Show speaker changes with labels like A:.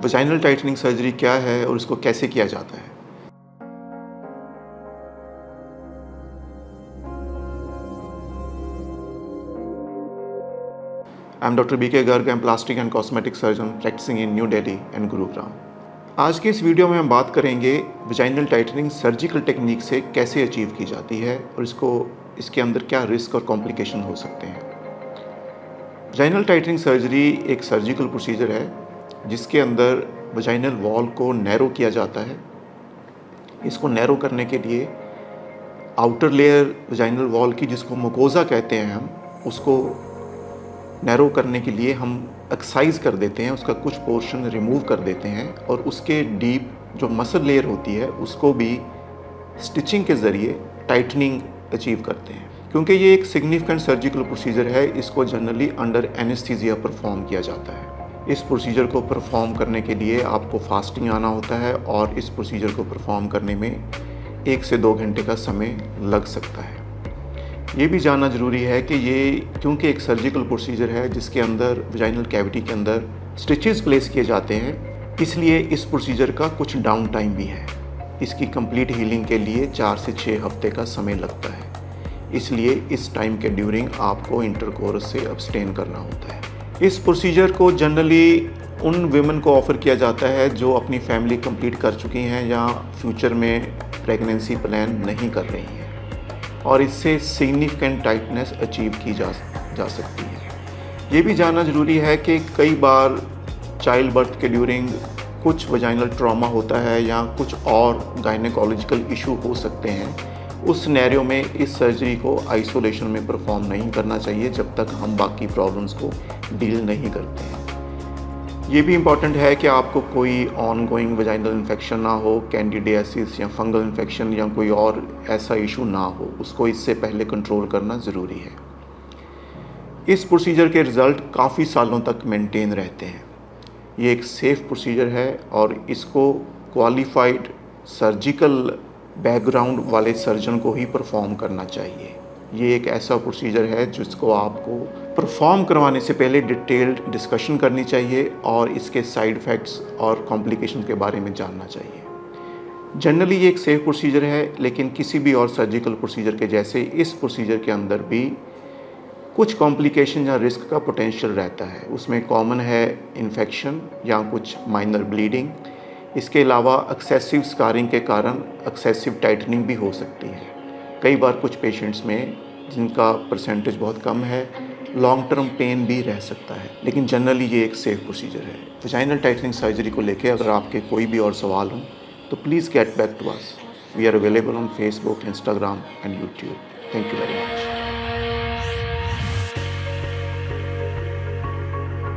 A: Vaginal tightening surgery क्या है और इसको कैसे किया जाता है। I am doctor BK Garg, I am plastic and cosmetic surgeon practising in New Delhi and Gurugram. आज के इस वीडियो में हम बात करेंगे वजाइनल टाइटनिंग सर्जिकल टेक्निक से कैसे अचीव की जाती है और इसके अंदर क्या रिस्क और कॉम्प्लिकेशन हो सकते हैं। वजाइनल टाइटनिंग सर्जरी एक सर्जिकल प्रोसीजर है जिसके अंदर वजाइनल वॉल को नैरो किया जाता है। इसको नैरो करने के लिए आउटर लेयर वजाइनल वॉल की, जिसको मुकोजा कहते हैं हम, उसको नैरो करने के लिए हम एक्सरसाइज कर देते हैं, उसका कुछ पोर्शन रिमूव कर देते हैं और उसके डीप जो मसल लेयर होती है उसको भी स्टिचिंग के ज़रिए टाइटनिंग अचीव करते हैं। क्योंकि ये एक सिग्निफिकेंट सर्जिकल प्रोसीजर है, इसको जनरली अंडर एनेस्थीसिया परफॉर्म किया जाता है। इस प्रोसीजर को परफॉर्म करने के लिए आपको फास्टिंग आना होता है और इस प्रोसीजर को परफॉर्म करने में 1 से 2 घंटे का समय लग सकता है। ये भी जानना ज़रूरी है कि ये क्योंकि एक सर्जिकल प्रोसीजर है जिसके अंदर वजाइनल कैविटी के अंदर स्टिचेस प्लेस किए जाते हैं, इसलिए इस प्रोसीजर का कुछ डाउन टाइम भी है। इसकी कंप्लीट हीलिंग के लिए 4 से 6 हफ्ते का समय लगता है, इसलिए इस टाइम के ड्यूरिंग आपको इंटरकोर्स से अब्सटेन करना होता है। इस प्रोसीजर को जनरली उन विमेन को ऑफ़र किया जाता है जो अपनी फैमिली कंप्लीट कर चुकी हैं या फ्यूचर में प्रेगनेंसी प्लान नहीं कर रही हैं, और इससे सिग्निफिकेंट टाइटनेस अचीव की जा सकती है। ये भी जानना ज़रूरी है कि कई बार चाइल्ड बर्थ के ड्यूरिंग कुछ वजाइनल ट्रॉमा होता है या कुछ और गायनेकोलॉजिकल इशू हो सकते हैं। उस सिनेरियो में इस सर्जरी को आइसोलेशन में परफॉर्म नहीं करना चाहिए जब तक हम बाकी प्रॉब्लम्स को डील नहीं करते हैं। ये भी इम्पॉर्टेंट है कि आपको कोई ऑनगोइंग वजाइनल इन्फेक्शन ना हो, कैंडिडियासिस या फंगल इन्फेक्शन या कोई और ऐसा इशू ना हो, उसको इससे पहले कंट्रोल करना ज़रूरी है। इस प्रोसीजर के रिज़ल्ट काफ़ी सालों तक मेंटेन रहते हैं। ये एक सेफ़ प्रोसीजर है और इसको क्वालिफाइड सर्जिकल बैकग्राउंड वाले सर्जन को ही परफॉर्म करना चाहिए। ये एक ऐसा प्रोसीजर है जिसको आपको परफॉर्म करवाने से पहले डिटेल्ड डिस्कशन करनी चाहिए और इसके साइड इफ़ेक्ट्स और कॉम्प्लिकेशन के बारे में जानना चाहिए। जनरली ये एक सेफ प्रोसीजर है, लेकिन किसी भी और सर्जिकल प्रोसीजर के जैसे इस प्रोसीजर के अंदर भी कुछ कॉम्प्लिकेशन या रिस्क का पोटेंशियल रहता है। उसमें कॉमन है इन्फेक्शन या कुछ माइनर ब्लीडिंग। इसके अलावा एक्सेसिव स्कारिंग के कारण एक्सेसिव टाइटनिंग भी हो सकती है। कई बार कुछ पेशेंट्स में, जिनका परसेंटेज बहुत कम है, लॉन्ग टर्म पेन भी रह सकता है, लेकिन जनरली ये एक सेफ प्रोसीजर है। वजाइनल टाइटनिंग सर्जरी को लेके अगर आपके कोई भी और सवाल हों तो please get back to us. We are available on Facebook, Instagram and YouTube। Thank you very much.